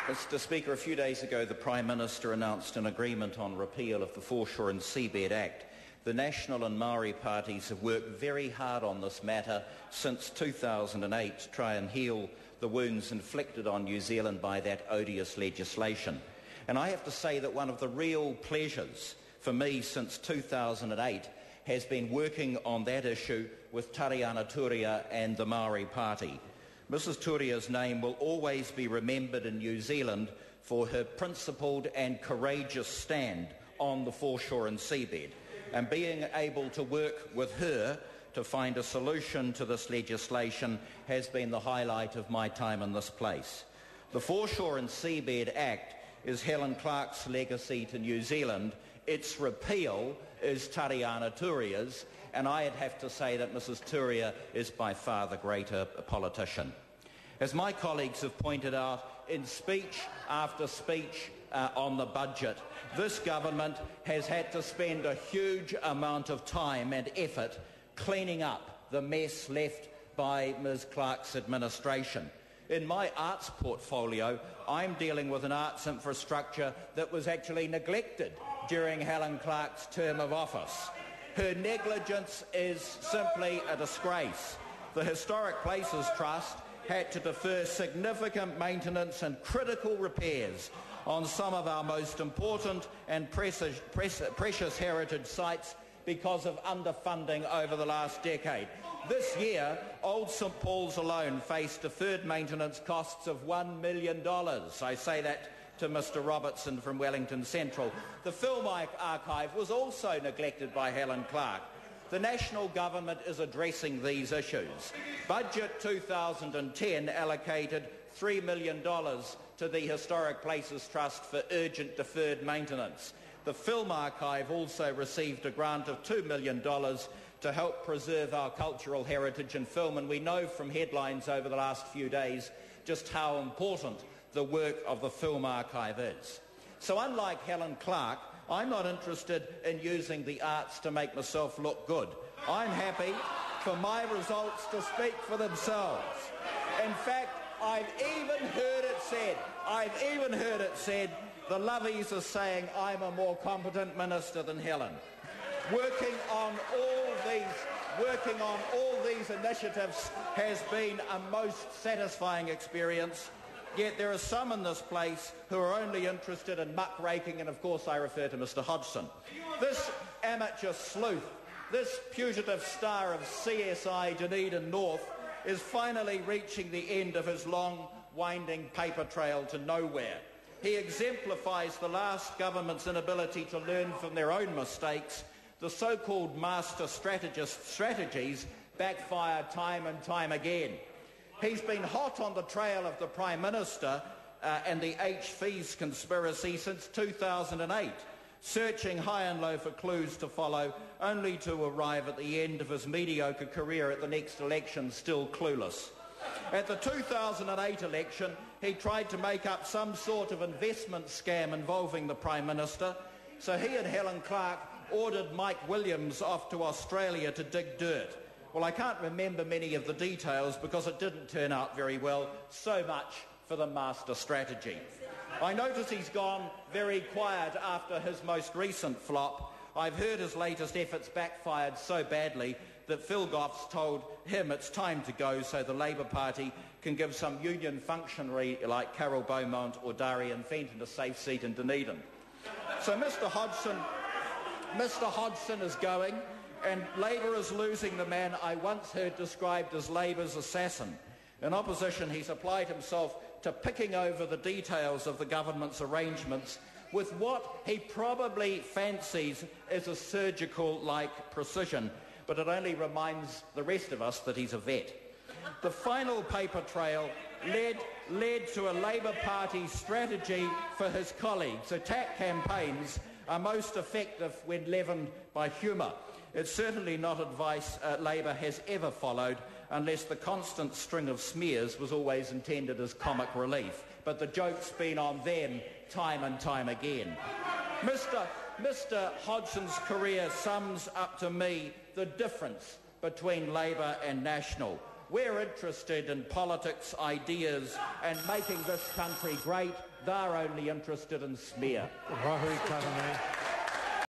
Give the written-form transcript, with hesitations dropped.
Mr. Speaker, a few days ago the Prime Minister announced an agreement on repeal of the Foreshore and Seabed Act. The National and Maori parties have worked very hard on this matter since 2008 to try and heal the wounds inflicted on New Zealand by that odious legislation. And I have to say that one of the real pleasures for me since 2008 has been working on that issue with Tariana Turia and the Maori Party. Mrs Turia's name will always be remembered in New Zealand for her principled and courageous stand on the foreshore and seabed, and being able to work with her to find a solution to this legislation has been the highlight of my time in this place. The Foreshore and Seabed Act is Helen Clark's legacy to New Zealand. Its repeal is Tariana Turia's, and I'd have to say that Mrs Turia is by far the greater politician. As my colleagues have pointed out, in speech after speech on the budget, this government has had to spend a huge amount of time and effort cleaning up the mess left by Ms Clark's administration. In my arts portfolio, I'm dealing with an arts infrastructure that was actually neglected during Helen Clark's term of office. Her negligence is simply a disgrace. The Historic Places Trust had to defer significant maintenance and critical repairs on some of our most important and precious heritage sites because of underfunding over the last decade. This year, Old St Paul's alone faced deferred maintenance costs of $1 million. I say that to Mr Robertson from Wellington Central. The Film Archive was also neglected by Helen Clark. The national government is addressing these issues. Budget 2010 allocated $3 million to the Historic Places Trust for urgent deferred maintenance. The Film Archive also received a grant of $2 million to help preserve our cultural heritage in film, and we know from headlines over the last few days just how important the work of the Film Archive is. So unlike Helen Clark, I'm not interested in using the arts to make myself look good. I'm happy for my results to speak for themselves. In fact, I've even heard it said, the lovies are saying I'm a more competent minister than Helen. Working on all these initiatives has been a most satisfying experience. Yet there are some in this place who are only interested in muckraking, and of course I refer to Mr Hodgson. This amateur sleuth, this putative star of CSI Dunedin North, is finally reaching the end of his long, winding paper trail to nowhere. He exemplifies the last government's inability to learn from their own mistakes. The so-called master strategies backfire time and time again. He's been hot on the trail of the Prime Minister and the H-Fees conspiracy since 2008, searching high and low for clues to follow, only to arrive at the end of his mediocre career at the next election still clueless. At the 2008 election, he tried to make up some sort of investment scam involving the Prime Minister, so he and Helen Clark ordered Mike Williams off to Australia to dig dirt. Well, I can't remember many of the details because it didn't turn out very well. So much for the master strategy. I notice he's gone very quiet after his most recent flop. I've heard his latest efforts backfired so badly that Phil Goff's told him it's time to go so the Labour Party can give some union functionary like Carol Beaumont or Darian Fenton a safe seat in Dunedin. So Mr Hodgson is going, and Labour is losing the man I once heard described as Labour's assassin. In opposition, he's applied himself to picking over the details of the government's arrangements with what he probably fancies is a surgical-like precision, but it only reminds the rest of us that he's a vet. The final paper trail led to a Labour Party strategy for his colleagues. Attack campaigns are most effective when leavened by humour. It's certainly not advice Labour has ever followed, unless the constant string of smears was always intended as comic relief. But the joke's been on them time and time again. Mr Hodgson's career sums up to me the difference between Labour and National. We're interested in politics, ideas and making this country great. They're only interested in smear. Rahuri Katanai.